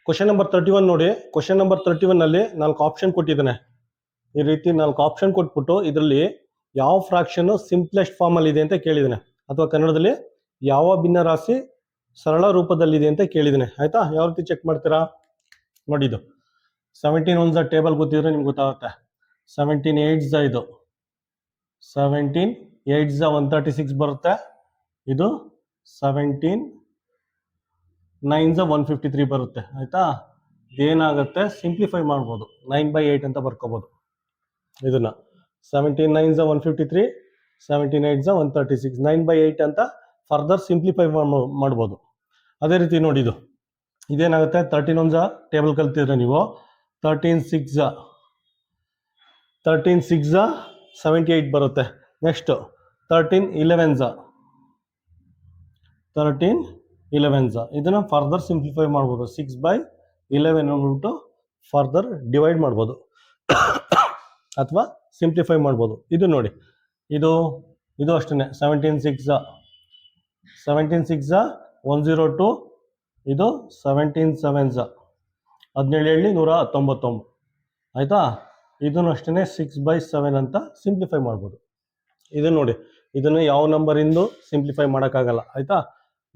Question number 31 ನೋಡಿ. Question number 31 ಅಲ್ಲಿ 4 option ಕೊಟ್ಟಿದ್ದಾನೆ. ಈ ರೀತಿ 4 ಆಪ್ಷನ್ ಕೊಟ್ಬಿಟ್ಟು ಇದರಲ್ಲಿ ಯಾವ ಫ್ರಾಕ್ಷನ್ ಸಿಂಪ್ಲೆಸ್ಟ್ ಫಾರ್ಮ್ ಅಲ್ಲಿ ಇದೆ ಅಂತ ಕೇಳಿದಾನೆ, ಅಥವಾ ಕನ್ನಡದಲ್ಲಿ ಯಾವ ಭಿನ್ನರಾಶಿ ಸರಳ ರೂಪದಲ್ಲಿದೆ ಅಂತ ಕೇಳಿದಾನೆ. ಆಯ್ತಾ? ಯಾವ ರೀತಿ ಚೆಕ್ ಮಾಡ್ತೀರಾ ನೋಡಿ. ಇದು 17 ಒನ್ಸ್ ಟೇಬಲ್ ಗೊತ್ತಿದ್ರೆ ನಿಮ್ಗೆ ಗೊತ್ತಾಗುತ್ತೆ. 17 8s ಇದು 17 8s 136 ಬರುತ್ತೆ. ಇದು 17 9s 153 ಬರುತ್ತೆ. ಆಯ್ತಾ? ಏನಾಗುತ್ತೆ, ಸಿಂಪ್ಲಿಫೈ ಮಾಡ್ಬೋದು, 9/8 ಅಂತ ಬರ್ಕೋಬಹುದು. ಇದನ್ನ 17 9s 153, 17 8s 136, 9/8 ಅಂತ ಫರ್ದರ್ ಸಿಂಪ್ಲಿಫೈ ಮಾಡ್ಬೋದು. ಅದೇ ರೀತಿ ನೋಡಿ, ಇದೇನಾಗುತ್ತೆ, 13 ಒನ್ಸ್ ಟೇಬಲ್ ಕಲ್ತಿದ್ರೆ ನೀವು 13 6 78 ಬರುತ್ತೆ. ನೆಕ್ಸ್ಟ್ 13 11s ಇದನ್ನ ಫರ್ದರ್ ಸಿಂಪ್ಲಿಫೈ ಮಾಡ್ಬೋದು. 6/11 ಅಂದ್ಬಿಟ್ಟು ಫರ್ದರ್ ಡಿವೈಡ್ ಮಾಡ್ಬೋದು ಅಥವಾ ಸಿಂಪ್ಲಿಫೈ ಮಾಡ್ಬೋದು. ಇದು ನೋಡಿ, ಇದು ಅಷ್ಟೇ. 17 6 102, ಇದು 17 7s 17 119. ಆಯ್ತಾ? ಇದನ್ನು ಅಷ್ಟೇ 6/7 ಅಂತ ಸಿಂಪ್ಲಿಫೈ ಮಾಡ್ಬೋದು. ಇದು ನೋಡಿ, ಇದನ್ನು ಯಾವ ನಂಬರಿಂದ ಸಿಂಪ್ಲಿಫೈ ಮಾಡೋಕ್ಕಾಗಲ್ಲ. ಆಯ್ತಾ?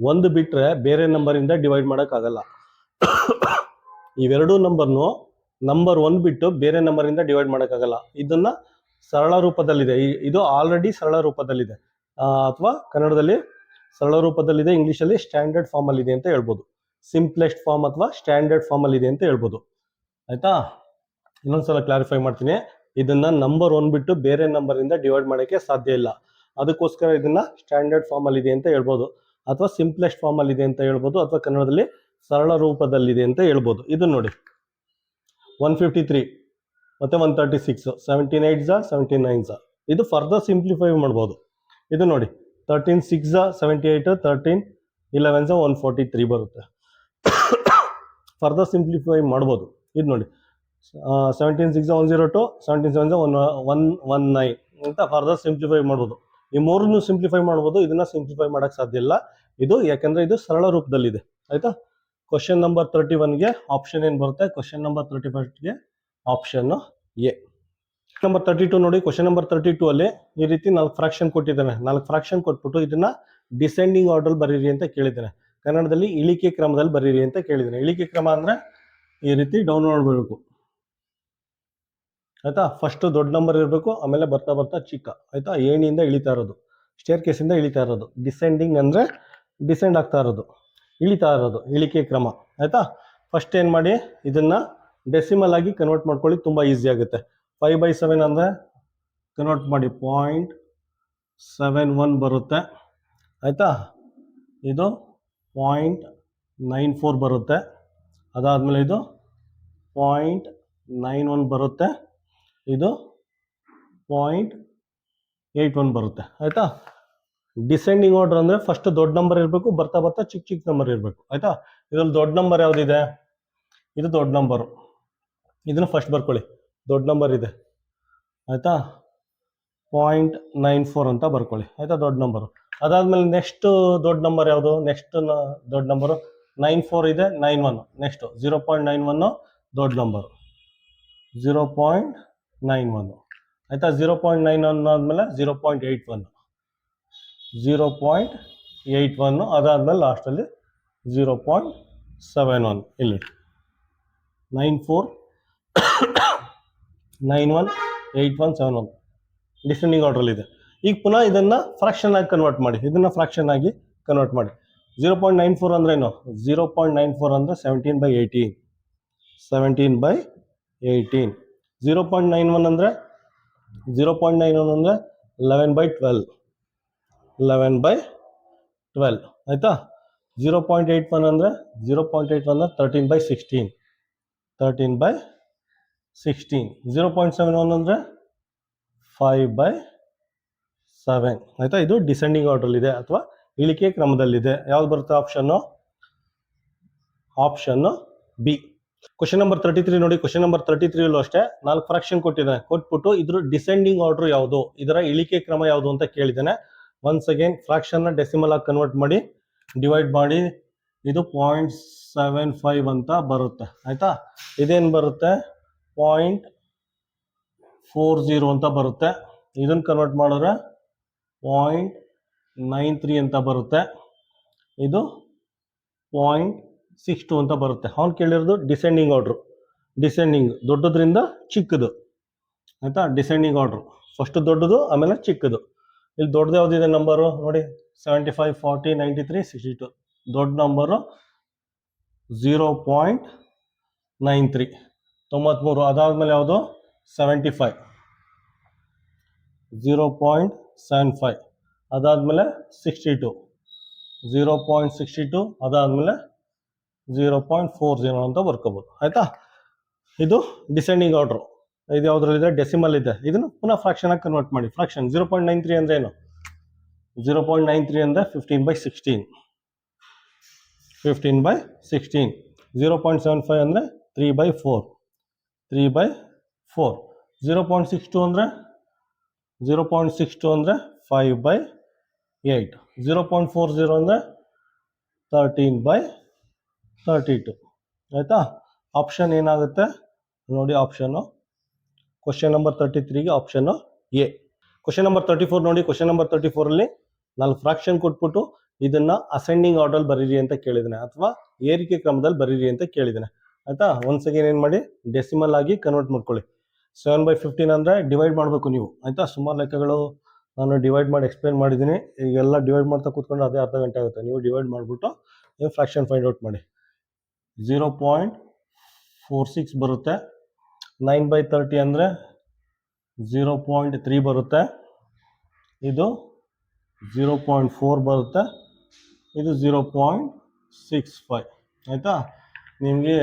ಒಂದು ಬಿಟ್ಟರೆ ಬೇರೆ ನಂಬರಿಂದ ಡಿವೈಡ್ ಮಾಡೋಕ್ಕಾಗಲ್ಲ. ಇವೆರಡೂ ನಂಬರ್ 1 ಬಿಟ್ಟು ಬೇರೆ ನಂಬರಿಂದ ಡಿವೈಡ್ ಮಾಡೋಕ್ಕಾಗಲ್ಲ. ಇದನ್ನ ಸರಳ ರೂಪದಲ್ಲಿದೆ. ಇದು ಆಲ್ರೆಡಿ ಸರಳ ರೂಪದಲ್ಲಿದೆ, ಅಥವಾ ಕನ್ನಡದಲ್ಲಿ ಸರಳ ರೂಪದಲ್ಲಿದೆ, ಇಂಗ್ಲೀಷಲ್ಲಿ ಸ್ಟ್ಯಾಂಡರ್ಡ್ ಫಾರ್ಮಲ್ಲಿ ಇದೆ ಅಂತ ಹೇಳ್ಬೋದು. ಸಿಂಪ್ಲೆಸ್ಟ್ ಫಾರ್ಮ್ ಅಥವಾ ಸ್ಟ್ಯಾಂಡರ್ಡ್ ಫಾರ್ಮಲ್ಲಿ ಇದೆ ಅಂತ ಹೇಳ್ಬೋದು. ಆಯ್ತಾ? ಇನ್ನೊಂದ್ಸಲ ಕ್ಲಾರಿಫೈ ಮಾಡ್ತೀನಿ. ಇದನ್ನ ನಂಬರ್ 1 ಬಿಟ್ಟು ಬೇರೆ ನಂಬರಿಂದ ಡಿವೈಡ್ ಮಾಡೋಕ್ಕೆ ಸಾಧ್ಯ ಇಲ್ಲ. ಅದಕ್ಕೋಸ್ಕರ ಇದನ್ನ ಸ್ಟ್ಯಾಂಡರ್ಡ್ ಫಾರ್ಮಲ್ಲಿ ಇದೆ ಅಂತ ಹೇಳ್ಬೋದು, ಅಥವಾ ಸಿಂಪ್ಲೆಸ್ಟ್ ಫಾರ್ಮಲ್ಲಿ ಇದೆ ಅಂತ ಹೇಳ್ಬೋದು, ಅಥವಾ ಕನ್ನಡದಲ್ಲಿ ಸರಳ ರೂಪದಲ್ಲಿದೆ ಅಂತ ಹೇಳ್ಬೋದು. ಇದನ್ನ ನೋಡಿ, 153 ಮತ್ತೆ 136, 17 8s 17 9s. ಇದು ಫರ್ದರ್ ಸಿಂಪ್ಲಿಫೈ ಮಾಡ್ಬೋದು. ಇದು ನೋಡಿ, 13 6 78, 13 11s 143 ಬರುತ್ತೆ. ಫರ್ದರ್ ಸಿಂಪ್ಲಿಫೈ ಮಾಡ್ಬೋದು. ಇದು ನೋಡಿ, 17 6 102, 17 7s 119 ಅಂತ ಫರ್ದರ್ ಸಿಂಪ್ಲಿಫೈ ಮಾಡ್ಬೋದು. ಈ ಮೂರನ್ನು ಸಿಂಪ್ಲಿಫೈ ಮಾಡ್ಬೋದು. ಇದನ್ನ ಸಿಂಪ್ಲಿಫೈ ಮಾಡೋಕ್ಕೆ ಸಾಧ್ಯ ಇಲ್ಲ, ಇದು ಯಾಕಂದ್ರೆ ಇದು ಸರಳ ರೂಪದಲ್ಲಿದೆ. ಆಯ್ತಾ? ಕ್ವಶನ್ ನಂಬರ್ 31ಗೆ ಆಪ್ಷನ್ ಏನು ಬರುತ್ತೆ? ಕ್ವಶನ್ ನಂಬರ್ 31ಗೆ ಆಪ್ಷನ್ ಎ. ನಂಬರ್ 32 ನೋಡಿ. ಕ್ವಶನ್ ನಂಬರ್ 32 ಅಲ್ಲಿ ಈ ರೀತಿ 4 ಫ್ರಾಕ್ಷನ್ ಕೊಟ್ಟಿದ್ದಾನೆ. 4 ಫ್ರಾಕ್ಷನ್ ಕೊಟ್ಬಿಟ್ಟು ಇದನ್ನ ಡಿಸೆಂಡಿಂಗ್ ಆರ್ಡರ್ ಬರೀರಿ ಅಂತ ಕೇಳಿದ್ದಾನೆ. ಕನ್ನಡದಲ್ಲಿ ಇಳಿಕೆ ಕ್ರಮದಲ್ಲಿ ಬರೀರಿ ಅಂತ ಕೇಳಿದ್ದಾನೆ. ಇಳಿಕೆ ಕ್ರಮ ಅಂದ್ರೆ ಈ ರೀತಿ ಡೌನ್ ಮಾಡಬೇಕು. ಆಯ್ತಾ? ಫಸ್ಟ್ ದೊಡ್ಡ ನಂಬರ್ ಇರಬೇಕು, ಆಮೇಲೆ ಬರ್ತಾ ಬರ್ತಾ ಚಿಕ್ಕ. ಆಯ್ತಾ? ಏಣಿಯಿಂದ ಇಳಿತಾ ಇರೋದು, ಸ್ಟೇರ್ ಕೇಸಿಂದ ಇಳಿತಾ ಇರೋದು. ಡಿಸೆಂಡಿಂಗ್ ಅಂದ್ರೆ ಡಿಸೆಂಡ್ ಆಗ್ತಾ ಇರೋದು, ಇಳಿತಾ ಇರೋದು, ಇಳಿಕೆ ಕ್ರಮ. ಆಯ್ತಾ? ಫಸ್ಟ್ ಏನು ಮಾಡಿ, ಇದನ್ನ ಡೆಸಿಮಲ್ ಆಗಿ ಕನ್ವರ್ಟ್ ಮಾಡ್ಕೊಳ್ಳಿ, ತುಂಬ ಈಸಿ ಆಗುತ್ತೆ. 5/7 ಅಂದರೆ ಕನ್ವರ್ಟ್ ಮಾಡಿ 0.71 ಬರುತ್ತೆ. ಆಯಿತಾ? ಇದು 0.94 ಬರುತ್ತೆ. ಅದಾದಮೇಲೆ ಇದು 0.91 ಬರುತ್ತೆ. ಇದು 0.81 ಬರುತ್ತೆ. ಆಯಿತಾ? ಡಿಸೆಂಡಿಂಗ್ ಆರ್ಡರ್ ಅಂದರೆ ಫಸ್ಟ್ ದೊಡ್ಡ ನಂಬರ್ ಇರಬೇಕು, ಬರ್ತಾ ಬರ್ತಾ ಚಿಕ್ಕ ಚಿಕ್ಕ ನಂಬರ್ ಇರಬೇಕು. ಆಯಿತಾ? ಇದರಲ್ಲಿ ದೊಡ್ಡ ನಂಬರ್ ಯಾವುದಿದೆ? ಇದು ದೊಡ್ಡ ನಂಬರು. ಇದನ್ನು ಫಸ್ಟ್ ಬರ್ಕೊಳ್ಳಿ, ದೊಡ್ಡ ನಂಬರ್ ಇದೆ. ಆಯಿತಾ? 0.94 ಅಂತ ಬರ್ಕೊಳ್ಳಿ. ಆಯಿತಾ? ದೊಡ್ಡ ನಂಬರು. ಅದಾದಮೇಲೆ ನೆಕ್ಸ್ಟ್ ದೊಡ್ಡ ನಂಬರ್ ಯಾವುದು? ನೆಕ್ಸ್ಟ್ ದೊಡ್ಡ ನಂಬರು 94 ಇದೆ, 91. ನೆಕ್ಸ್ಟ್ 0.91 ದೊಡ್ಡ ನಂಬರು, 0.91. ಆಯಿತಾ? 0.91 ಆದಮೇಲೆ 0.81, 0.81. ಅದಾದಮೇಲೆ ಲಾಸ್ಟಲ್ಲಿ 0.71. ಇಲ್ಲಿ 94 91 81 71 ಡಿಸೆಂಡಿಂಗ್ ಆರ್ಡ್ರಲ್ಲಿ ಇದೆ. ಈಗ ಪುನಃ ಇದನ್ನು ಫ್ರಾಕ್ಷನ್ ಆಗಿ ಕನ್ವರ್ಟ್ ಮಾಡಿ. ಇದನ್ನು ಫ್ರಾಕ್ಷನ್ ಆಗಿ ಕನ್ವರ್ಟ್ ಮಾಡಿ. 0.94 ಅಂದ್ರೆ ಏನು? 0.94 ಅಂದರೆ 17/18, 17/18. 0.91 ಅಂದರೆ 0.91 ಅಂದರೆ 11/12, 11/12. ಆಯಿತಾ? 0.81 ಅಂದರೆ 0.81 ಅಂದರೆ 13/16, 13/16. 0.71 ಅಂದರೆ 5/7. ಆಯಿತಾ? ಇದು ಡಿಸೆಂಡಿಂಗ್ ಆರ್ಡ್ರಲ್ಲಿದೆ ಅಥವಾ ಇಳಿಕೆ ಕ್ರಮದಲ್ಲಿದೆ. ಯಾವ್ದು ಬರುತ್ತೆ option? Option B. Question number 33 ನೋಡಿ. ಕ್ವಶನ್ ನಂಬರ್ 33 ಅಷ್ಟೇ 4 ಫ್ರಾಕ್ಷನ್ ಕೊಟ್ಟಿದ್ದಾನೆ. ಕೊಟ್ಬಿಟ್ಟು ಇದ್ರ ಡಿಸೆಂಡಿಂಗ್ ಆರ್ಡರ್ ಯಾವುದು, ಇದರ ಇಳಿಕೆ ಕ್ರಮ ಯಾವುದು ಅಂತ ಕೇಳಿದ್ದಾನೆ. ಒನ್ಸ್ ಅಗೇನ್ ಫ್ರಾಕ್ಷನ್ನ ಡೆಸಿಮಲ್ ಆಗಿ ಕನ್ವರ್ಟ್ ಮಾಡಿ, ಡಿವೈಡ್ ಮಾಡಿ, ಇದು 0.75 ಅಂತ ಬರುತ್ತೆ ಆಯಿತಾ. ಇದೇನು ಬರುತ್ತೆ 0.40 ಅಂತ ಬರುತ್ತೆ. ಇದನ್ನು ಕನ್ವರ್ಟ್ ಮಾಡಿದ್ರೆ 0.93 ಅಂತ ಬರುತ್ತೆ. ಇದು 0.62 ಅಂತ ಬರುತ್ತೆ. ಅವ್ನು ಕೇಳಿರೋದು ಡಿಸೆಂಡಿಂಗ್ ಆರ್ಡ್ರು, ಡಿಸೆಂಡಿಂಗ್ ದೊಡ್ಡದ್ರಿಂದ ಚಿಕ್ಕದು ಆಯಿತಾ. ಡಿಸೆಂಡಿಂಗ್ ಆರ್ಡ್ರು ಫಸ್ಟ್ ದೊಡ್ಡದು ಆಮೇಲೆ ಚಿಕ್ಕದು. ಇಲ್ಲಿ ದೊಡ್ಡದು ಯಾವುದಿದೆ ನಂಬರು ನೋಡಿ 75, 40, 93, 62. ದೊಡ್ಡ ನಂಬರು 0.93 93. ಅದಾದಮೇಲೆ ಯಾವುದು 75 0.75. ಅದಾದಮೇಲೆ 62 0.62. ಅದಾದಮೇಲೆ 0.40 ಅಂತ ಬರ್ಕೋಬೋದು ಆಯಿತಾ. ಇದು ಡಿಸೆಂಡಿಂಗ್ ಆರ್ಡ್ರು. ಇದು ಯಾವುದ್ರಲ್ಲಿದೆ ಡೆಸಿಮಲ್ ಇದೆ. ಇದನ್ನು ಪುನಃ ಫ್ರಾಕ್ಷನಾಗಿ ಕನ್ವರ್ಟ್ ಮಾಡಿ. ಫ್ರಾಕ್ಷನ್ 0.93 ಅಂದರೆ ಏನು 0.93 ಅಂದರೆ 15/16 15/16. 0.75 ಅಂದರೆ 3/4 3/4. 0.62 ಅಂದರೆ 5/8. 0.40 ಅಂದರೆ 13/32 ಆಯಿತಾ. ಆಪ್ಷನ್ ಏನಾಗುತ್ತೆ ನೋಡಿ. ಆಪ್ಷನ್ನು ಕ್ವಶನ್ ನಂಬರ್ 33ಗೆ ಆಪ್ಷನ್ನು ಎ. ಕ್ವಶನ್ ನಂಬರ್ 34 ನೋಡಿ. ಕ್ವಶನ್ ನಂಬರ್ 34ಅಲ್ಲಿ 4 ಫ್ರಾಕ್ಷನ್ ಕೊಟ್ಬಿಟ್ಟು ಇದನ್ನ ಅಸೆಂಡಿಂಗ್ ಆರ್ಡರ್ ಬರೀರಿ ಅಂತ ಕೇಳಿದ್ದಾನೆ, ಅಥವಾ ಏರಿಕೆ ಕ್ರಮದಲ್ಲಿ ಬರೀರಿ ಅಂತ ಕೇಳಿದ್ದಾನೆ ಆಯಿತಾ. ಒನ್ಸ್ ಅಗೇನ್ ಏನು ಮಾಡಿ ಡೆಸಿಮಲ್ ಆಗಿ ಕನ್ವರ್ಟ್ ಮಾಡ್ಕೊಳ್ಳಿ. 7/15 ಅಂದರೆ ಡಿವೈಡ್ ಮಾಡಬೇಕು ನೀವು ಆಯಿತಾ. ಸುಮಾರು ಲೆಕ್ಕಗಳು ನಾನು ಡಿವೈಡ್ ಮಾಡಿ ಎಕ್ಸ್ಪ್ಲೇನ್ ಮಾಡಿದ್ದೀನಿ. ಈಗೆಲ್ಲ ಡಿವೈಡ್ ಮಾಡ್ತಾ ಕೂತ್ಕೊಂಡು ಅದೇ ಅರ್ಧ ಗಂಟೆ ಆಗುತ್ತೆ. ನೀವು ಡಿವೈಡ್ ಮಾಡಿಬಿಟ್ಟು ನೀವು ಫ್ರಾಕ್ಷನ್ ಫೈಂಡ್ ಔಟ್ ಮಾಡಿ. 0.46 ಬರುತ್ತೆ. 9/30 ಅಂದರೆ 0.3 ಬರುತ್ತೆ. ಇದು 0.4 ಬರುತ್ತೆ. ಇದು 0.65 ಆಯಿತಾ. ನಿಮಗೆ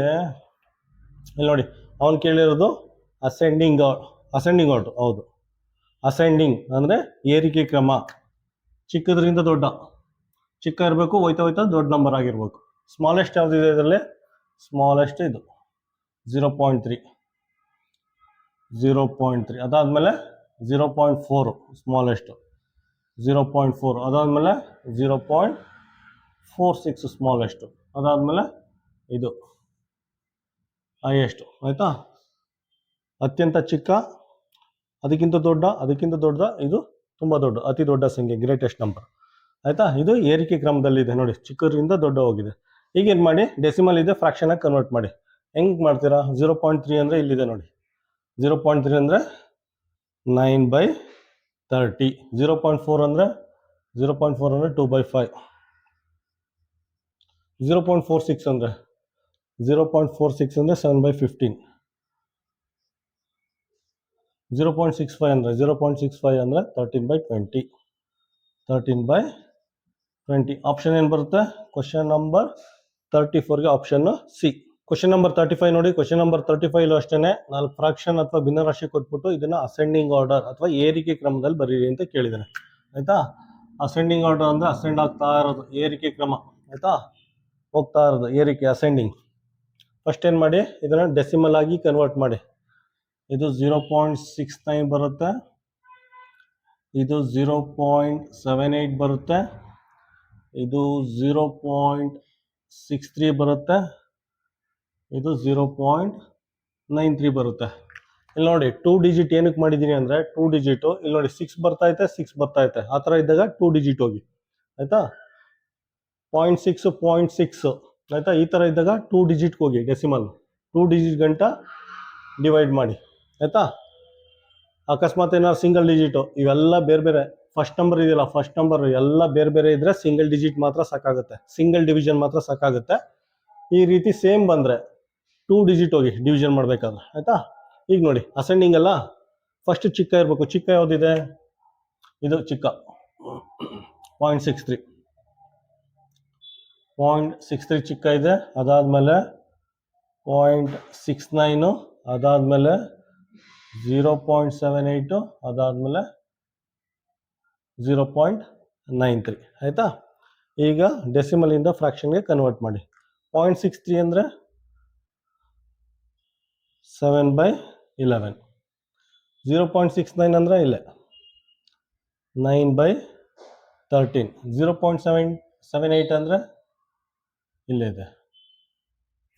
ಇಲ್ಲಿ ನೋಡಿ ಅವನು ಕೇಳಿರೋದು ಅಸೆಂಡಿಂಗ್ ಆರ್ಡ್ರ್. ಹೌದು, ಅಸೆಂಡಿಂಗ್ ಅಂದರೆ ಏರಿಕೆ ಕ್ರಮ. ಚಿಕ್ಕದ್ರಿಂದ ಚಿಕ್ಕ ಇರಬೇಕು, ಹೋಯ್ತಾ ದೊಡ್ಡ ನಂಬರ್ ಆಗಿರ್ಬೇಕು. ಸ್ಮಾಲೆಸ್ಟ್ ಯಾವುದಿದೆ ಇದರಲ್ಲಿ ಸ್ಮಾಲೆಸ್ಟ್ ಇದು 0.3 0.3. ಅದಾದಮೇಲೆ 0.4 ಸ್ಮಾಲೆಸ್ಟು 0.4. ಅದಾದಮೇಲೆ 0.46 ಸ್ಮಾಲೆಸ್ಟು. ಅದಾದಮೇಲೆ ಇದು ಹೈಯೆಸ್ಟು ಆಯಿತಾ. ಅತ್ಯಂತ ಚಿಕ್ಕ, ಅದಕ್ಕಿಂತ ದೊಡ್ಡ, ಇದು ತುಂಬ ದೊಡ್ಡ, ಅತಿ ದೊಡ್ಡ ಸಂಖ್ಯೆ, ಗ್ರೇಟೆಸ್ಟ್ ನಂಬರ್ ಆಯಿತಾ. ಇದು ಏರಿಕೆ ಕ್ರಮದಲ್ಲಿದೆ ನೋಡಿ, ಚಿಕ್ಕದ್ರಿಂದ ದೊಡ್ಡ ಹೋಗಿದೆ. ಈಗೇನು ಮಾಡಿ ಡೆಸಿಮಲ್ ಇದೆ ಫ್ರಾಕ್ಷನಾಗಿ ಕನ್ವರ್ಟ್ ಮಾಡಿ. ಹೆಂಗೆ ಮಾಡ್ತೀರಾ 0.3 ಅಂದರೆ ಇಲ್ಲಿದೆ ನೋಡಿ. 0.3 ಅಂದರೆ 9/30. 0.4 ಅಂದರೆ 2/5. 0.46 ಅಂದರೆ 7/15. 0.65 ಅಂದರೆ 13/20. 13/20. ಆಪ್ಷನ್ ಏನು ಬರುತ್ತೆ ಕ್ವಶನ್ ನಂಬರ್ 34ಗೆ ಆಪ್ಷನ್ ಸಿ. ಕ್ವಶನ್ ನಂಬರ್ 35 ನೋಡಿ. ಕ್ವಶನ್ ನಂಬರ್ 35 ಅಷ್ಟೇ 4 ಫ್ರಾಕ್ಷನ್ ಅಥವಾ ಭಿನ್ನರಾಶಿ ಕೊಟ್ಬಿಟ್ಟು ಇದನ್ನು ಅಸೆಂಡಿಂಗ್ ಆರ್ಡರ್ ಅಥವಾ ಏರಿಕೆ ಕ್ರಮದಲ್ಲಿ ಬರೀರಿ ಅಂತ ಕೇಳಿದ್ದಾನೆ ಆಯಿತಾ. ಅಸೆಂಡಿಂಗ್ ಆರ್ಡರ್ ಅಂದರೆ ಅಸೆಂಡ್ ಆಗ್ತಾ ಇರೋದು, ಏರಿಕೆ ಕ್ರಮ ಆಯಿತಾ, ಹೋಗ್ತಾ ಇರೋದು ಏರಿಕೆ ಅಸೆಂಡಿಂಗ್. ಫಸ್ಟ್ ಏನು ಮಾಡಿ ಇದನ್ನು ಡೆಸಿಮಲ್ ಆಗಿ ಕನ್ವರ್ಟ್ ಮಾಡಿ. ಇದು 0.69 ಬರುತ್ತೆ. ಇದು 0.78 ಬರುತ್ತೆ. ಇದು 0.63 ಬರುತ್ತೆ. ಇದು 0.93 ಬರುತ್ತೆ. ಇಲ್ಲಿ ನೋಡಿ 2 ಡಿಜಿಟ್ ಏನಕ್ಕೆ ಮಾಡಿದ್ದೀನಿ ಅಂದರೆ 2 ಡಿಜಿಟು ಇಲ್ಲಿ ನೋಡಿ 6 ಬರ್ತೈತೆ 6 ಬರ್ತೈತೆ ಆ ಥರ ಇದ್ದಾಗ 2 ಡಿಜಿಟ್ ಹೋಗಿ ಆಯಿತಾ. 0.6 ಆಯಿತಾ. ಈ ಥರ ಇದ್ದಾಗ 2 ಡಿಜಿಟ್ಗೆ ಹೋಗಿ ಡೆಸಿಮಲ್ 2 ಡಿಜಿಟ್ ಗಂಟ ಡಿವೈಡ್ ಮಾಡಿ ಆಯಿತಾ. ಅಕಸ್ಮಾತ್ ಏನಾದ್ರು ಸಿಂಗಲ್ ಡಿಜಿಟು ಇವೆಲ್ಲ ಬೇರೆ ಫಸ್ಟ್ ನಂಬರ್ ಇದೆಯಲ್ಲ, ಫಸ್ಟ್ ನಂಬರ್ ಎಲ್ಲ ಬೇರೆ ಇದ್ದರೆ ಸಿಂಗಲ್ ಡಿಜಿಟ್ ಮಾತ್ರ ಸಾಕಾಗುತ್ತೆ, ಸಿಂಗಲ್ ಡಿವಿಷನ್ ಮಾತ್ರ ಸಾಕಾಗುತ್ತೆ. ಈ ರೀತಿ ಸೇಮ್ ಬಂದರೆ 2 ಡಿಜಿಟ್ ಹೋಗಿ ಡಿವಿಷನ್ ಮಾಡಬೇಕಾದ್ರೆ ಆಯಿತಾ. ಈಗ ನೋಡಿ ಅಸೆಂಡಿಂಗ್ ಅಲ್ಲ, ಫಸ್ಟ್ ಚಿಕ್ಕ ಇರಬೇಕು. ಚಿಕ್ಕ ಯಾವುದಿದೆ ಇದು ಚಿಕ್ಕ 0.63 ಚಿಕ್ಕ ಇದೆ. ಅದಾದಮೇಲೆ 0.69, ಅದಾದಮೇಲೆ 0.78, ಅದಾದಮೇಲೆ 0.93 ಆಯಿತಾ. ಈಗ ಡೆಸಿಮಲಿಂದ ಫ್ರಾಕ್ಷನ್ಗೆ ಕನ್ವರ್ಟ್ ಮಾಡಿ. 0.63 ಅಂದರೆ 7/11. 0.69 ಅಂದರೆ ಇಲ್ಲೇ 9/13. 0.78 ಅಂದರೆ ಇಲ್ಲೇ ಇದೆ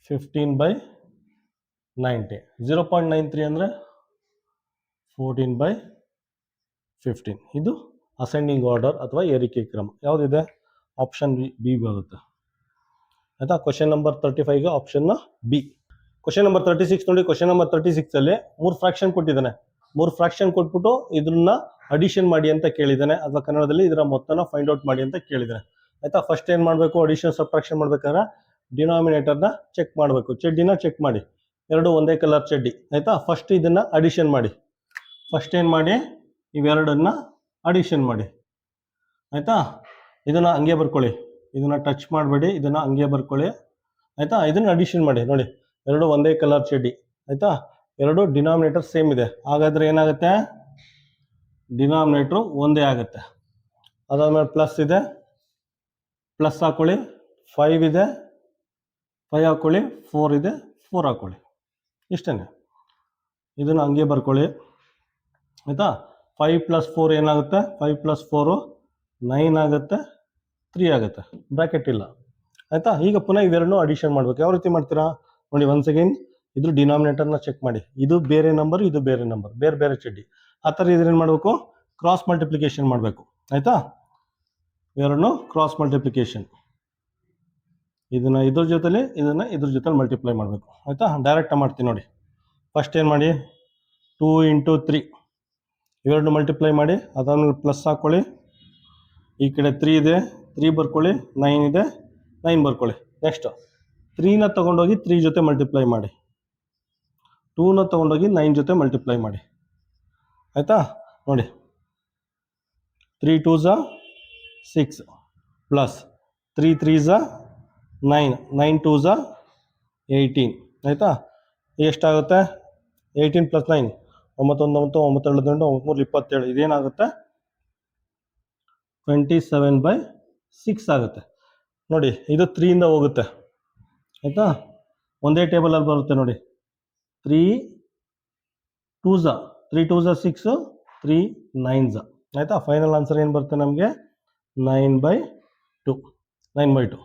15/90. 0.93 ಅಂದರೆ 14/15. ಇದು ಅಸೆಂಡಿಂಗ್ ಆರ್ಡರ್ ಅಥವಾ ಏರಿಕೆ ಕ್ರಮ. ಯಾವುದಿದೆ? ಆಪ್ಷನ್ ಬಿ ಬರುತ್ತೆ. ಆಯಿತಾ? ಕ್ವಶನ್ ನಂಬರ್ 35ಗೆ ಆಪ್ಷನ್ನ ಬಿ. ಕ್ವಶನ್ ನಂಬರ್ 36 ನೋಡಿ. ಕ್ವಶನ್ ನಂಬರ್ 36 ಅಲ್ಲಿ 3 ಫ್ರಾಕ್ಷನ್ ಕೊಟ್ಟಿದ್ದಾನೆ. 3 ಫ್ರಾಕ್ಷನ್ ಕೊಟ್ಬಿಟ್ಟು ಇದನ್ನ ಅಡಿಷನ್ ಮಾಡಿ ಅಂತ ಕೇಳಿದ್ದಾನೆ, ಅಥವಾ ಕನ್ನಡದಲ್ಲಿ ಇದರ ಮೊತ್ತನ ಫೈಂಡ್ ಔಟ್ ಮಾಡಿ ಅಂತ ಕೇಳಿದ್ದಾನೆ. ಆಯ್ತಾ? ಫಸ್ಟ್ ಏನು ಮಾಡಬೇಕು? ಅಡಿಷನ್ ಸಬ್ಟ್ರಾಕ್ಷನ್ ಮಾಡ್ಬೇಕಾದ್ರೆ ಡಿನಾಮಿನೇಟರ್ನ ಚೆಕ್ ಮಾಡಬೇಕು. ಚಡ್ಡಿನ ಚೆಕ್ ಮಾಡಿ, ಎರಡು ಒಂದೇ ಕಲರ್ ಚಡ್ಡಿ. ಆಯ್ತಾ? ಫಸ್ಟ್ ಇದನ್ನ ಅಡಿಷನ್ ಮಾಡಿ. ಫಸ್ಟ್ ಏನು ಮಾಡಿ? ಇವೆರಡನ್ನ ಅಡಿಷನ್ ಮಾಡಿ. ಆಯ್ತಾ? ಇದನ್ನ ಹಂಗೆ ಬರ್ಕೊಳ್ಳಿ, ಇದನ್ನ ಟಚ್ ಮಾಡಬೇಡಿ, ಇದನ್ನ ಹಂಗೆ ಬರ್ಕೊಳ್ಳಿ. ಆಯ್ತಾ? ಇದನ್ನ ಅಡಿಷನ್ ಮಾಡಿ. ನೋಡಿ, ಎರಡು ಒಂದೇ ಕಲರ್ ಚಡ್ಡಿ. ಆಯ್ತಾ? ಎರಡು ಡಿನಾಮಿನೇಟರ್ ಸೇಮ್ ಇದೆ, ಹಾಗಾದ್ರೆ ಏನಾಗುತ್ತೆ? ಡಿನಾಮಿನೇಟ್ರು ಒಂದೇ ಆಗುತ್ತೆ. ಅದಾದ್ಮೇಲೆ ಪ್ಲಸ್ ಇದೆ, ಪ್ಲಸ್ ಹಾಕೊಳ್ಳಿ. 5 ಇದೆ, 5 ಹಾಕೊಳ್ಳಿ. 4 ಇದೆ, 4 ಹಾಕೊಳ್ಳಿ. ಇಷ್ಟೇ. ಇದನ್ನು ಹಂಗೆ ಬರ್ಕೊಳ್ಳಿ. ಆಯಿತಾ? 5 + 4 ಏನಾಗುತ್ತೆ? 5 + 4 9 ಆಗುತ್ತೆ, 3 ಆಗುತ್ತೆ, ಬ್ರ್ಯಾಕೆಟ್ ಇಲ್ಲ. ಆಯಿತಾ? ಈಗ ಪುನಃ ಇವೆರಡನ್ನೂ ಅಡಿಷನ್ ಮಾಡಬೇಕು. ಯಾವ ರೀತಿ ಮಾಡ್ತೀರಾ ನೋಡಿ. ಒನ್ಸ್ ಅಗೇನ್ ಇದ್ರ ಡಿನಾಮಿನೇಟರ್ನ ಚೆಕ್ ಮಾಡಿ. ಇದು ಬೇರೆ ನಂಬರ್, ಇದು ಬೇರೆ ನಂಬರ್, ಬೇರೆ ಬೇರೆ ಚಡ್ಡಿ. ಆ ಥರ ಇದ್ರೇನು ಮಾಡಬೇಕು? ಕ್ರಾಸ್ ಮಲ್ಟಿಪ್ಲಿಕೇಶನ್ ಮಾಡಬೇಕು. ಆಯಿತಾ? ಇವೆರಡನ್ನೂ ಕ್ರಾಸ್ ಮಲ್ಟಿಪ್ಲಿಕೇಶನ್. ಇದನ್ನು ಇದ್ರ ಜೊತೆಲಿ, ಇದನ್ನು ಇದ್ರ ಜೊತೆಲಿ ಮಲ್ಟಿಪ್ಲೈ ಮಾಡಬೇಕು. ಆಯಿತಾ? ಡೈರೆಕ್ಟಾಗಿ ಮಾಡ್ತೀನಿ ನೋಡಿ. ಫಸ್ಟ್ ಏನು ಮಾಡಿ? 2 × 3 ಇವೆರಡು ಮಲ್ಟಿಪ್ಲೈ ಮಾಡಿ. ಅದಾದ್ಮೇಲೆ ಪ್ಲಸ್ ಹಾಕ್ಕೊಳ್ಳಿ. ಈ ಕಡೆ 3 ಇದೆ, 3 ಬರ್ಕೊಳ್ಳಿ. 9 ಇದೆ, 9 ಬರ್ಕೊಳ್ಳಿ. ನೆಕ್ಸ್ಟ್ 3ನ ತೊಗೊಂಡೋಗಿ 3 ಜೊತೆ ಮಲ್ಟಿಪ್ಲೈ ಮಾಡಿ. 2ನ ತೊಗೊಂಡೋಗಿ 9 ಜೊತೆ ಮಲ್ಟಿಪ್ಲೈ ಮಾಡಿ. ಆಯಿತಾ? ನೋಡಿ, 3 × 2 = 6 ಪ್ಲಸ್ 3 × 3 = 9, 9 × 2 = 18. ಆಯಿತಾ? ಎಷ್ಟಾಗುತ್ತೆ? 18 + 9 9 1 9 9 2 9 3 27. ಇದೇನಾಗುತ್ತೆ? 27/6 ಆಗುತ್ತೆ. ನೋಡಿ, ಇದು 3ಯಿಂದ ಹೋಗುತ್ತೆ. ಆಯಿತಾ? ಒಂದೇ ಟೇಬಲಲ್ಲಿ ಬರುತ್ತೆ ನೋಡಿ. 3 × 2 = 3 × 2 = 6, 3 × 9 = ಆಯಿತಾ? ಫೈನಲ್ ಆನ್ಸರ್ ಏನು ಬರುತ್ತೆ ನಮಗೆ? 9/2. 9/2.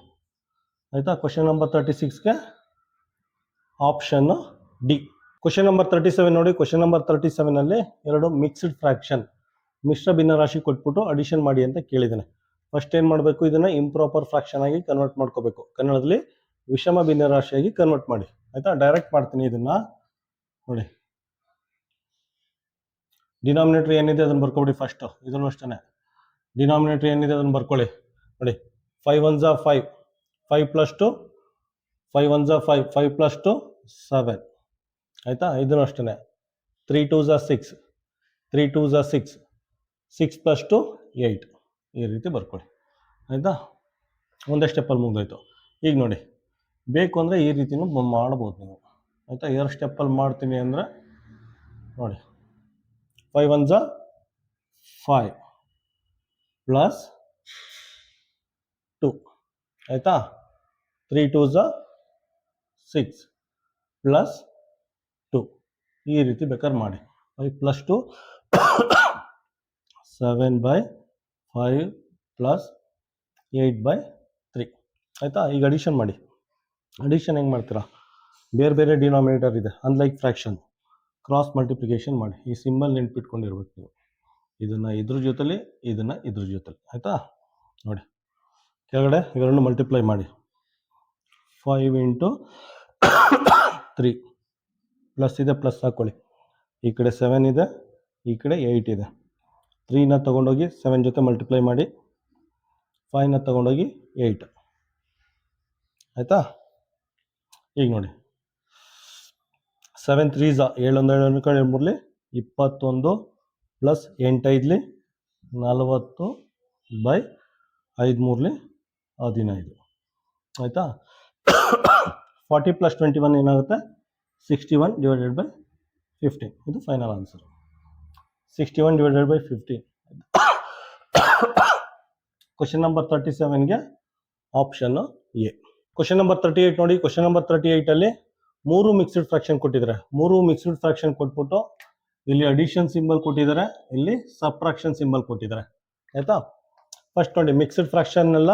ಆಯಿತಾ? ಕ್ವಶನ್ ನಂಬರ್ 36ಗೆ ಆಪ್ಷನ್ ಡಿ. ಕ್ವಶನ್ ನಂಬರ್ 37 ನೋಡಿ. ಕ್ವಶನ್ ನಂಬರ್ 37ಅಲ್ಲಿ ಎರಡು ಮಿಕ್ಸ್ಡ್ ಫ್ರಾಕ್ಷನ್, ಮಿಶ್ರ ಭಿನ್ನರಾಶಿ ಕೊಟ್ಬಿಟ್ಟು ಅಡಿಷನ್ ಮಾಡಿ ಅಂತ ಕೇಳಿದ್ದಾನೆ. ಫಸ್ಟ್ ಏನು ಮಾಡಬೇಕು? ಇದನ್ನು ಇಂಪ್ರಾಪರ್ ಫ್ರಾಕ್ಷನ್ ಆಗಿ ಕನ್ವರ್ಟ್ ಮಾಡ್ಕೋಬೇಕು. ಕನ್ನಡದಲ್ಲಿ ವಿಷಮ ಭಿನ್ನರಾಶಿಯಾಗಿ ಕನ್ವರ್ಟ್ ಮಾಡಿ. ಆಯಿತಾ? ಡೈರೆಕ್ಟ್ ಮಾಡ್ತೀನಿ ಇದನ್ನು ನೋಡಿ. ಡಿನಾಮಿನೇಟರ್ ಏನಿದೆ ಅದನ್ನು ಬರ್ಕೊಬಿಡಿ ಫಸ್ಟು. ಇದನ್ನು ಅಷ್ಟೇ. ಡಿನಾಮಿನೇಟರ್ ಏನಿದೆ ಅದನ್ನು ಬರ್ಕೊಳ್ಳಿ. ನೋಡಿ, 5 × 1 = 5, 5 + 2 5 × 1 = 5, 5 + 2 7. ಆಯಿತಾ? ಇದನ್ನು ಅಷ್ಟೇ. 3 × 2 = 6, 3 × 2 = 6, 6 + 2 8. ಈ ರೀತಿ ಬರ್ಕೊಳ್ಳಿ. ಆಯಿತಾ? ಒಂದೇ ಸ್ಟೆಪ್ಪಲ್ಲಿ ಮುಗಿದೋಯ್ತು. ಈಗ ನೋಡಿ, ಬೇಕು ಅಂದರೆ ಈ ರೀತಿಯೂ ಮಾಡ್ಬೋದು ನೀವು. ಆಯಿತಾ? 2 ಸ್ಟೆಪ್ಪಲ್ಲಿ ಮಾಡ್ತೀನಿ ಅಂದರೆ ನೋಡಿ, 5 × 1 = 5 ಪ್ಲಸ್ 2. ಆಯಿತಾ? 3 × 2 = 6 ಪ್ಲಸ್ 2. ಈ ರೀತಿ ಬೇಕಾದ್ರೆ ಮಾಡಿ. 5 + 2 7/5 ಪ್ಲಸ್ 8/3. ಆಯಿತಾ? ಈಗ ಅಡಿಷನ್ ಮಾಡಿ. ಅಡಿಷನ್ ಹೆಂಗೆ ಮಾಡ್ತೀರಾ? ಬೇರೆ ಬೇರೆ ಡಿನಾಮಿನೇಟರ್ ಇದೆ, ಅನ್ಲೈಕ್ ಫ್ರಾಕ್ಷನ್. ಕ್ರಾಸ್ ಮಲ್ಟಿಪ್ಲಿಕೇಶನ್ ಮಾಡಿ. ಈ ಸಿಂಬಲ್ ನೆನ್ಪಿಟ್ಕೊಂಡಿರ್ಬೇಕು ನೀವು. ಇದನ್ನು ಇದ್ರ ಜೊತೆಲಿ, ಇದನ್ನು ಇದ್ರ ಜೊತೆಲಿ. ಆಯಿತಾ? ನೋಡಿ, ಕೆಳಗಡೆ ಇವೆರಡನ್ನು ಮಲ್ಟಿಪ್ಲೈ ಮಾಡಿ. 5 × 3 ಪ್ಲಸ್ ಇದೆ, ಪ್ಲಸ್ ಹಾಕ್ಕೊಳ್ಳಿ. ಈ ಕಡೆ 7 ಇದೆ, ಈ ಕಡೆ 8 ಇದೆ. 3ನ ತೊಗೊಂಡೋಗಿ 7 ಜೊತೆ ಮಲ್ಟಿಪ್ಲೈ ಮಾಡಿ. 5ನ ತೊಗೊಂಡೋಗಿ 8. ಆಯಿತಾ? ಈಗ ನೋಡಿ, 7 × 3 = 7 1 2 2 3 21 ಪ್ಲಸ್ 8 5 40/5 3 15. ಆಯಿತಾ? 40 + 21 ಏನಾಗುತ್ತೆ? 61/15. ಇದು ಫೈನಲ್ ಆನ್ಸರ್. 61/15. ಕ್ವಶನ್ ನಂಬರ್ 37ಗೆ ಆಪ್ಷನ್ ಎ. ಕ್ವಶನ್ ನಂಬರ್ 38 ನೋಡಿ. ಕ್ವಶನ್ ನಂಬರ್ 38ಅಲ್ಲಿ 3 ಮಿಕ್ಸ್ಡ್ ಫ್ರಾಕ್ಷನ್ ಕೊಟ್ಟಿದ್ದಾರೆ. 3 ಮಿಕ್ಸ್ಡ್ ಫ್ರಾಕ್ಷನ್ ಕೊಟ್ಬಿಟ್ಟು ಇಲ್ಲಿ ಅಡಿಷನ್ ಸಿಂಬಲ್ ಕೊಟ್ಟಿದ್ದಾರೆ, ಇಲ್ಲಿ ಸಬ್ಟ್ರಾಕ್ಷನ್ ಸಿಂಬಲ್ ಕೊಟ್ಟಿದ್ದಾರೆ. ಆಯಿತಾ? ಫಸ್ಟ್ ನೋಡಿ, ಮಿಕ್ಸ್ಡ್ ಫ್ರಾಕ್ಷನ್ ಎಲ್ಲ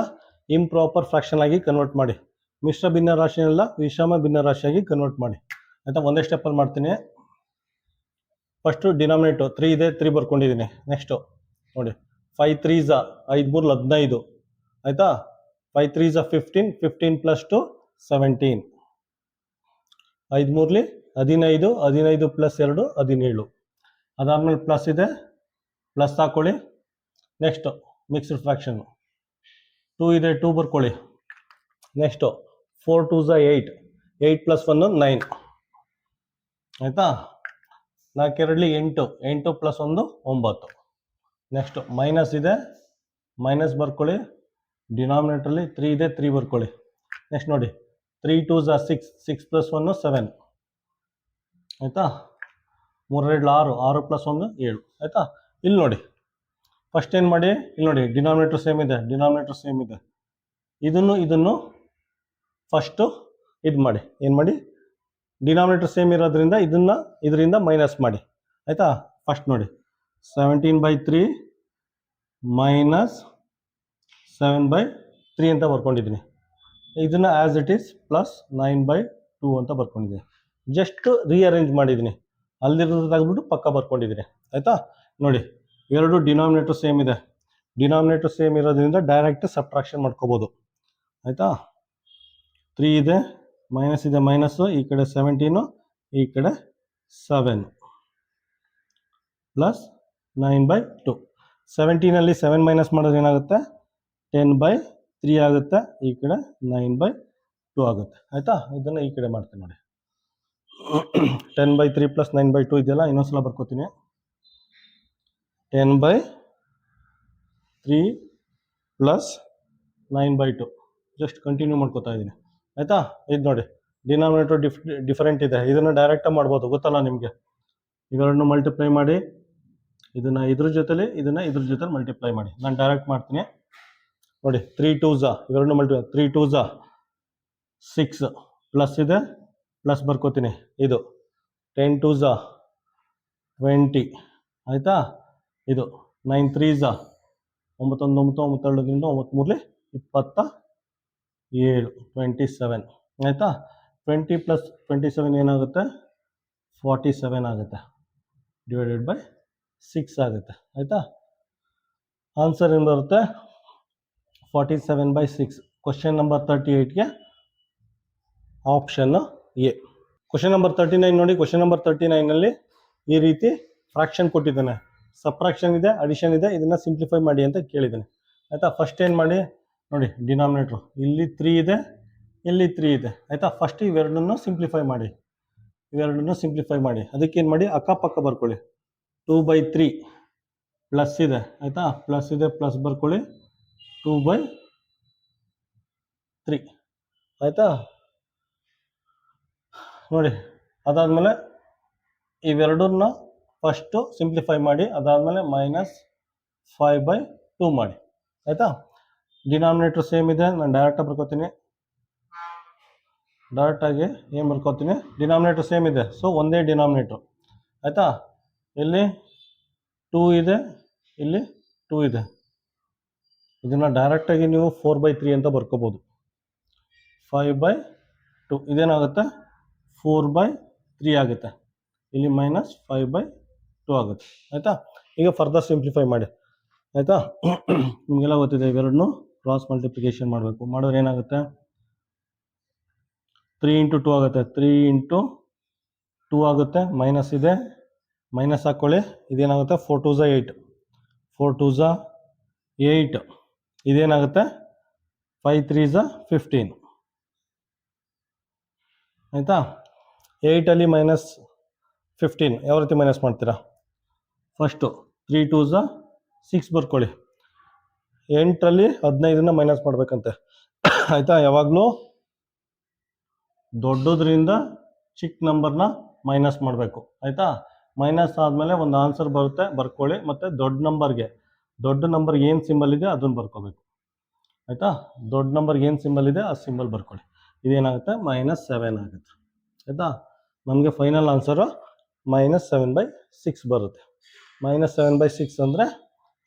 ಇಂಪ್ರಾಪರ್ ಫ್ರಾಕ್ಷನ್ ಆಗಿ ಕನ್ವರ್ಟ್ ಮಾಡಿ. ಮಿಶ್ರ ಭಿನ್ನ ರಾಶಿಯನ್ನೆಲ್ಲ ವಿಷಮ ಭಿನ್ನ ರಾಶಿಯಾಗಿ ಕನ್ವರ್ಟ್ ಮಾಡಿ. ಆಯಿತಾ, ಒಂದೇ ಸ್ಟೆಪ್ಪಲ್ಲಿ ಮಾಡ್ತೀನಿ. ಫಸ್ಟು ಡಿನಾಮಿನೇಟು 3 ಇದೆ, 3 ಬರ್ಕೊಂಡಿದ್ದೀನಿ. ನೆಕ್ಸ್ಟು ನೋಡಿ 5 3 ಝ 5 3 15, ಆಯಿತಾ. 5 3 ಝ 15, 15 ಪ್ಲಸ್ 2 17, 5 3 15, 15 ಪ್ಲಸ್ 2 17. ಅದಾದಮೇಲೆ ಪ್ಲಸ್ ಇದೆ, ಪ್ಲಸ್ ಹಾಕ್ಕೊಳ್ಳಿ. ನೆಕ್ಸ್ಟು ಮಿಕ್ಸ್ಡ್ ಫ್ರಾಕ್ಷನ್ನು 2 ಇದೆ, 2 ಬರ್ಕೊಳ್ಳಿ. ನೆಕ್ಸ್ಟು 4 2 ಝ 8, 8 ಪ್ಲಸ್ 1 9, ಆಯಿತಾ. 4 2 8, 8 ಪ್ಲಸ್ 1 9. ನೆಕ್ಸ್ಟು ಮೈನಸ್ ಇದೆ, ಮೈನಸ್ ಬರ್ಕೊಳ್ಳಿ. ಡಿನಾಮಿನೇಟ್ರಲ್ಲಿ 3 ಇದೆ, 3 ಬರ್ಕೊಳ್ಳಿ. ನೆಕ್ಸ್ಟ್ ನೋಡಿ 3 2 ಝ 6, 6 ಪ್ಲಸ್ 1 7, ಆಯಿತಾ. 3 2 6, 6 ಪ್ಲಸ್ 1 7, ಆಯಿತಾ. ಇಲ್ಲಿ ನೋಡಿ ಫಸ್ಟ್ ಏನು ಮಾಡಿ, ಇಲ್ಲಿ ನೋಡಿ ಡಿನಾಮಿನೇಟರ್ ಸೇಮ್ ಇದೆ, ಡಿನಾಮಿನೇಟರ್ ಸೇಮ್ ಇದೆ. ಇದನ್ನು ಫಸ್ಟು ಇದು ಮಾಡಿ, ಏನು ಮಾಡಿ, ಡಿನಾಮಿನೇಟರ್ ಸೇಮ್ ಇರೋದ್ರಿಂದ ಇದರಿಂದ ಮೈನಸ್ ಮಾಡಿ, ಆಯಿತಾ. ಫಸ್ಟ್ ನೋಡಿ 17/3 ಮೈನಸ್ 7/3 ಅಂತ ಬರ್ಕೊಂಡಿದ್ದೀನಿ. ಇದನ್ನು ಆ್ಯಸ್ ಇಟ್ ಈಸ್ ಪ್ಲಸ್ 9/2 ಅಂತ ಬರ್ಕೊಂಡಿದ್ದೀನಿ. ಜಸ್ಟ್ ರೀಅರೇಂಜ್ ಮಾಡಿದ್ದೀನಿ, ಅಲ್ಲಿರೋದು ತೆಗೆದ್ಬಿಟ್ಟು ಪಕ್ಕ ಬರ್ಕೊಂಡಿದ್ದೀನಿ, ಆಯಿತಾ. ನೋಡಿ ಎರಡು ಡಿನಾಮಿನೇಟರ್ ಸೇಮ್ ಇದೆ, ಡಿನಾಮಿನೇಟರ್ ಸೇಮ್ ಇರೋದ್ರಿಂದ ಡೈರೆಕ್ಟ್ ಸಬ್ಟ್ರಾಕ್ಷನ್ ಮಾಡ್ಕೋಬೋದು, ಆಯಿತಾ. 3 ಇದೆ, ಮೈನಸ್ ಇದೆ, ಮೈನಸ್ಸು ಈ ಕಡೆ 17, ಈ ಕಡೆ 7 ಪ್ಲಸ್ 9/2. 17ಅಲ್ಲಿ 7 ಮೈನಸ್ ಮಾಡೋದು ಏನಾಗುತ್ತೆ, 10/3 ಆಗುತ್ತೆ. ಈ ಕಡೆ 9/2 ಆಗುತ್ತೆ, ಆಯಿತಾ. ಇದನ್ನು ಈ ಕಡೆ ಮಾಡ್ತೀನಿ ನೋಡಿ. 10/3 ಪ್ಲಸ್ 9/2 ಇದೆಯಲ್ಲ, ಇನ್ನೊಂದ್ಸಲ ಬರ್ಕೋತೀನಿ. 10/3 ಪ್ಲಸ್ 9/2 ಜಸ್ಟ್ ಕಂಟಿನ್ಯೂ ಮಾಡ್ಕೋತಾ ಇದ್ದೀನಿ, ಆಯಿತಾ. ಇದು ನೋಡಿ ಡಿನಾಮಿನೇಟರ್ ಡಿಫರೆಂಟ್ ಇದೆ, ಇದನ್ನು ಡೈರೆಕ್ಟಾಗಿ ಮಾಡ್ಬೋದು, ಗೊತ್ತಲ್ಲ ನಿಮಗೆ. ಇವೆರಡನ್ನು ಮಲ್ಟಿಪ್ಲೈ ಮಾಡಿ, ಇದನ್ನು ಇದ್ರ ಜೊತೆಲಿ, ಇದನ್ನು ಇದ್ರ ಜೊತೆ ಮಲ್ಟಿಪ್ಲೈ ಮಾಡಿ. ನಾನು ಡೈರೆಕ್ಟ್ ಮಾಡ್ತೀನಿ ನೋಡಿ. 3 2 ಝ ಇವೆರಡನ್ನು ಮಲ್ಟಿಪ್ಲೈ, 3 2 ಝ 6 ಪ್ಲಸ್ ಇದೆ, ಪ್ಲಸ್ ಬರ್ಕೋತೀನಿ. ಇದು 10 2 ಝ 20, ಆಯಿತಾ. ಇದು 9 3 ಝ 9 1 9 9 2 9 3 27, 27, ಆಯಿತಾ. 20 ಪ್ಲಸ್ 27 ಏನಾಗುತ್ತೆ, 47 ಆಗುತ್ತೆ, ಡಿವೈಡೆಡ್ ಬೈ 6 ಆಗುತ್ತೆ, ಆಯಿತಾ. ಆನ್ಸರ್ ಏನು ಬರುತ್ತೆ, 47/6. ಕ್ವಶನ್ ನಂಬರ್ 38ಗೆ ಆಪ್ಷನ್ ಎ. ಕ್ವಶನ್ ನಂಬರ್ 39 ನೋಡಿ. ಕ್ವಶನ್ ನಂಬರ್ 39ನಲ್ಲಿ ಈ ರೀತಿ ಫ್ರಾಕ್ಷನ್ ಕೊಟ್ಟಿದ್ದಾನೆ, ಸಬ್ಟ್ರಾಕ್ಷನ್ ಇದೆ, ಅಡಿಷನ್ ಇದೆ, ಇದನ್ನು ಸಿಂಪ್ಲಿಫೈ ಮಾಡಿ ಅಂತ ಕೇಳಿದ್ದಾನೆ, ಆಯಿತಾ. ಫಸ್ಟ್ ಏನು ಮಾಡಿ ನೋಡಿ, ಡಿನಾಮಿನೇಟ್ರು ಇಲ್ಲಿ 3 ಇದೆ, ಇಲ್ಲಿ 3 ಇದೆ, ಆಯಿತಾ. ಫಸ್ಟ್ ಇವೆರಡನ್ನು ಸಿಂಪ್ಲಿಫೈ ಮಾಡಿ, ಅದಕ್ಕೇನು ಮಾಡಿ ಅಕ್ಕಪಕ್ಕ ಬರ್ಕೊಳ್ಳಿ. 2/3 ಪ್ಲಸ್ ಇದೆ, ಆಯಿತಾ, ಪ್ಲಸ್ ಇದೆ, ಪ್ಲಸ್ ಬರ್ಕೊಳ್ಳಿ. 2/3, ಆಯಿತಾ. ನೋಡಿ ಅದಾದಮೇಲೆ ಇವೆರಡನ್ನ ಫಸ್ಟು ಸಿಂಪ್ಲಿಫೈ ಮಾಡಿ, ಅದಾದಮೇಲೆ -5/2 ಮಾಡಿ, ಆಯಿತಾ. ಡಿನಾಮಿನೇಟರ್ ಸೇಮ್ ಇದೆ, ನಾನು ಡೈರೆಕ್ಟಾಗಿ ಬರ್ಕೋತೀನಿ. ಡೈರೆಕ್ಟಾಗಿ ಏನು ಬರ್ಕೋತೀನಿ, ಡಿನಾಮಿನೇಟರ್ ಸೇಮ್ ಇದೆ, ಸೊ ಒಂದೇ ಡಿನಾಮಿನೇಟ್ರು, ಆಯಿತಾ. ಇಲ್ಲಿ 2 ಇದೆ, ಇಲ್ಲಿ 2 ಇದೆ. ಇದನ್ನು ಡೈರೆಕ್ಟಾಗಿ ನೀವು 4/3 ಅಂತ ಬರ್ಕೋಬೋದು. 5/2 ಇದೇನಾಗುತ್ತೆ, 4/3 ಆಗುತ್ತೆ. ಇಲ್ಲಿ -5/2 ಆಗುತ್ತೆ, ಆಯಿತಾ. ಈಗ ಫರ್ದರ್ ಸಿಂಪ್ಲಿಫೈ ಮಾಡಿ, ಆಯಿತಾ. ನಿಮಗೆಲ್ಲ ಗೊತ್ತಿದೆ, ಇವೆರಡನ್ನು ಕ್ರಾಸ್ ಮಲ್ಟಿಪ್ಲಿಕೇಶನ್ ಮಾಡಬೇಕು. ಮಾಡಿದ್ರೆ ಏನಾಗುತ್ತೆ, 3 × 2 ಆಗುತ್ತೆ, 3 × 2 ಆಗುತ್ತೆ. ಮೈನಸ್ ಇದೆ, ಮೈನಸ್ ಹಾಕ್ಕೊಳ್ಳಿ. ಇದೇನಾಗುತ್ತೆ, 4 2 ಝ 8, 4 2 ಝ 8. ಇದೇನಾಗುತ್ತೆ, 5 3 ಝ 15, ಆಯಿತಾ. 8ಅಲ್ಲಿ -15 ಯಾವ ರೀತಿ ಮೈನಸ್ ಮಾಡ್ತೀರಾ, ಫಸ್ಟು 3 2 ಝ 6 ಬರ್ಕೊಳ್ಳಿ. 8ರಲ್ಲಿ 15ನ್ನ ಮೈನಸ್ ಮಾಡಬೇಕಂತೆ, ಆಯಿತಾ. ಯಾವಾಗಲೂ ದೊಡ್ಡದ್ರಿಂದ ಚಿಕ್ಕ ನಂಬರ್ನ ಮೈನಸ್ ಮಾಡಬೇಕು, ಆಯಿತಾ. ಮೈನಸ್ ಆದಮೇಲೆ ಒಂದು ಆನ್ಸರ್ ಬರುತ್ತೆ, ಬರ್ಕೊಳ್ಳಿ. ಮತ್ತು ದೊಡ್ಡ ನಂಬರ್ಗೆ ಏನು ಸಿಂಬಲ್ ಇದೆ ಅದನ್ನು ಬರ್ಕೋಬೇಕು, ಆಯಿತಾ. ದೊಡ್ಡ ನಂಬರ್ಗೆ ಏನು ಸಿಂಬಲ್ ಇದೆ ಆ ಸಿಂಬಲ್ ಬರ್ಕೊಳ್ಳಿ. ಇದೇನಾಗುತ್ತೆ, -7 ಆಗುತ್ತೆ, ಆಯಿತಾ. ನಮಗೆ ಫೈನಲ್ ಆನ್ಸರು -7/6 ಬರುತ್ತೆ. -7/6 ಅಂದರೆ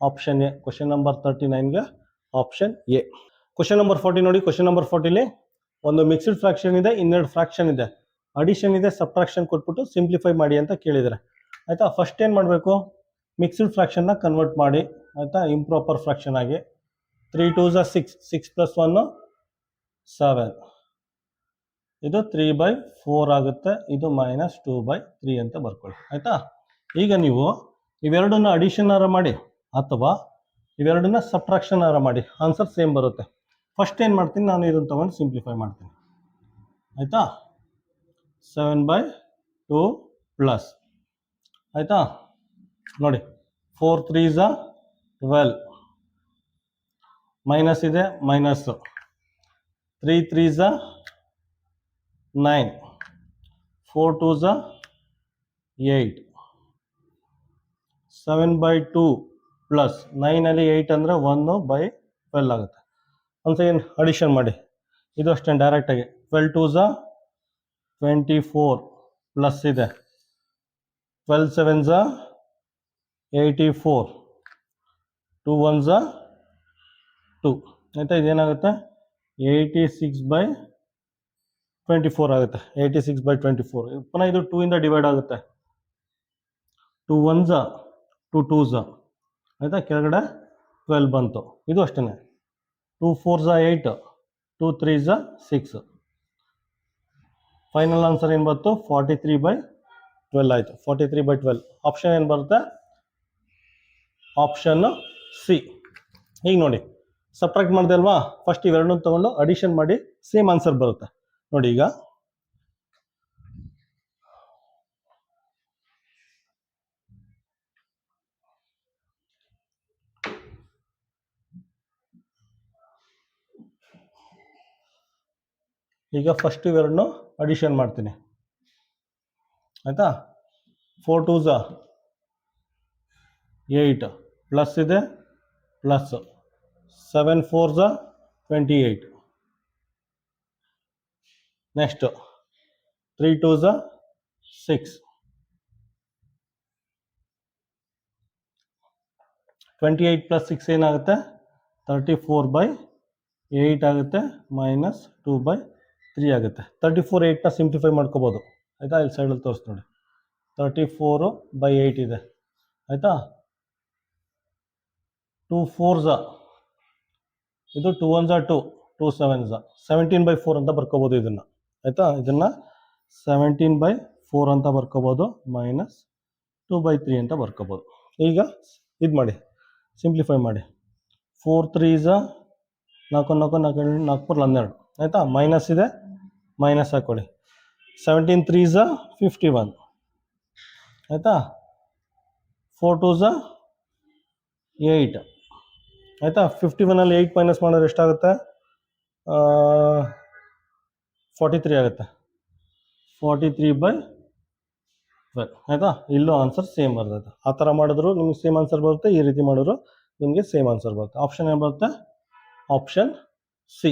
ಆಪ್ಷನ್ ಎ. ಕ್ವಶನ್ ನಂಬರ್ 39ಗೆ ಆಪ್ಷನ್ ಎ. ಕ್ವಶನ್ ನಂಬರ್ 40 ನೋಡಿ. ಕ್ವಶನ್ ನಂಬರ್ 40ಲಿ ಒಂದು ಮಿಕ್ಸ್ಡ್ ಫ್ರಾಕ್ಷನ್ ಇದೆ, ಇನ್ನೆರಡು ಫ್ರಾಕ್ಷನ್ ಇದೆ, ಅಡಿಷನ್ ಇದೆ, ಸಬ್ಟ್ರಾಕ್ಷನ್ ಕೊಟ್ಬಿಟ್ಟು ಸಿಂಪ್ಲಿಫೈ ಮಾಡಿ ಅಂತ ಕೇಳಿದರೆ ಆಯಿತಾ. ಫಸ್ಟ್ ಏನು ಮಾಡಬೇಕು, ಮಿಕ್ಸ್ಡ್ ಫ್ರಾಕ್ಷನ್ನ ಕನ್ವರ್ಟ್ ಮಾಡಿ ಆಯಿತಾ, ಇಂಪ್ರಾಪರ್ ಫ್ರಾಕ್ಷನ್ ಆಗಿ. 3 2s 6, 6 + 1 7, ಇದು 3/4 ಆಗುತ್ತೆ, ಇದು -2/3 ಅಂತ ಬರ್ಕೊಳ್ಳಿ ಆಯಿತಾ. ಈಗ ನೀವು ಇವೆರಡನ್ನ ಅಡಿಷನ್ ಮಾಡಿ ಅಥವಾ ಇವೆರಡನ್ನ ಸಬ್ಟ್ರಾಕ್ಷನ್ ಮಾಡಿ, ಆನ್ಸರ್ ಸೇಮ್ ಬರುತ್ತೆ. ಫಸ್ಟ್ ಏನು ಮಾಡ್ತೀನಿ, ನಾನು ಇದನ್ನು ತೊಗೊಂಡು ಸಿಂಪ್ಲಿಫೈ ಮಾಡ್ತೀನಿ ಆಯಿತಾ. 7/2 ಪ್ಲಸ್ ಆಯಿತಾ, ನೋಡಿ 4 3s 12, ಮೈನಸ್ ಇದೆ ಮೈನಸ್ಸು, 3 3s 9, 4 2s 8, 7/2 ಪ್ಲಸ್ 9 8 ಅಂದರೆ 1/12 ಆಗುತ್ತೆ. ಒಂದು ಏನು ಅಡಿಷನ್ ಮಾಡಿ, ಇದು ಅಷ್ಟೇ ಡೈರೆಕ್ಟಾಗಿ 12 2s 24 ಪ್ಲಸ್ ಇದೆ 12 7s 84, 2 1s 2 ಆಯಿತಾ. ಇದೇನಾಗುತ್ತೆ 86/24 ಆಗುತ್ತೆ, 86/24. ಪುನಃ ಇದು 2 ಇಂದ ಡಿವೈಡ್ ಆಗುತ್ತೆ, 2 1s 2 2s ಆಯಿತಾ, ಕೆಳಗಡೆ 12 ಬಂತು. ಇದು ಅಷ್ಟೇ 2 4s 8, 2 3s 6. ಫೈನಲ್ ಆನ್ಸರ್ ಏನು ಬಂತು, 43/12 ಆಯಿತು. 43/12 ಆಪ್ಷನ್ ಏನು ಬರುತ್ತೆ, ಆಪ್ಷನ್ ಸಿ. ಈಗ ನೋಡಿ ಸಬ್ಟ್ರಾಕ್ಟ್ ಮಾಡಿದೆ ಅಲ್ವಾ, ಫಸ್ಟ್ ಇವೆರಡನ್ನು ತೊಗೊಂಡು ಅಡಿಷನ್ ಮಾಡಿ ಸೇಮ್ ಆನ್ಸರ್ ಬರುತ್ತೆ. ನೋಡಿ ಈಗ ಫಸ್ಟ್ ಇವೆರಡನ್ನು ಅಡಿಷನ್ ಮಾಡ್ತೀನಿ ಆಯಿತಾ. 4 2s 8 ಪ್ಲಸ್ ಇದೆ plus, 7 4s 28, next 3 2s 6, 28 plus 6 ಏನಾಗುತ್ತೆ 34/8 ಆಗುತ್ತೆ, -2/3 ಆಗುತ್ತೆ. 34 8ನ ಸಿಂಪ್ಲಿಫೈ ಮಾಡ್ಕೋಬೋದು ಆಯಿತಾ. ಇಲ್ಲಿ ಸೈಡಲ್ಲಿ ತೋರಿಸಿ ನೋಡಿ, 34/8 ಇದೆ ಆಯಿತಾ. 2 4s ಇದು 2 1s 2, 2 7s 17/4 ಅಂತ ಬರ್ಕೋಬೋದು ಇದನ್ನು ಆಯಿತಾ. ಇದನ್ನು 17/4 ಅಂತ ಬರ್ಕೋಬೋದು, -2/3 ಅಂತ ಬರ್ಕೋಬೋದು. ಈಗ ಇದು ಮಾಡಿ ಸಿಂಪ್ಲಿಫೈ ಮಾಡಿ, 4 3s 4 4 4 4 12 ಆಯಿತಾ, ಮೈನಸ್ ಇದೆ ಮೈನಸ್ ಹಾಕ್ಕೊಳ್ಳಿ, 17 3s 51 ಆಯಿತಾ, 4 2s 8 ಆಯಿತಾ. 51ಅಲ್ಲಿ 8 ಮೈನಸ್ ಮಾಡಿದ್ರೆ ಎಷ್ಟಾಗುತ್ತೆ, 43 ಆಗುತ್ತೆ, 43/12 ಆಯಿತಾ. ಇಲ್ಲೂ ಆನ್ಸರ್ ಸೇಮ್ ಬರ್ತದೆ. ಆ ಥರ ಮಾಡಿದ್ರು ನಿಮ್ಗೆ ಸೇಮ್ ಆನ್ಸರ್ ಬರುತ್ತೆ, ಈ ರೀತಿ ಮಾಡಿದ್ರು ನಿಮಗೆ ಸೇಮ್ ಆನ್ಸರ್ ಬರುತ್ತೆ. ಆಪ್ಷನ್ ಏನು ಬರುತ್ತೆ, ಆಪ್ಷನ್ ಸಿ.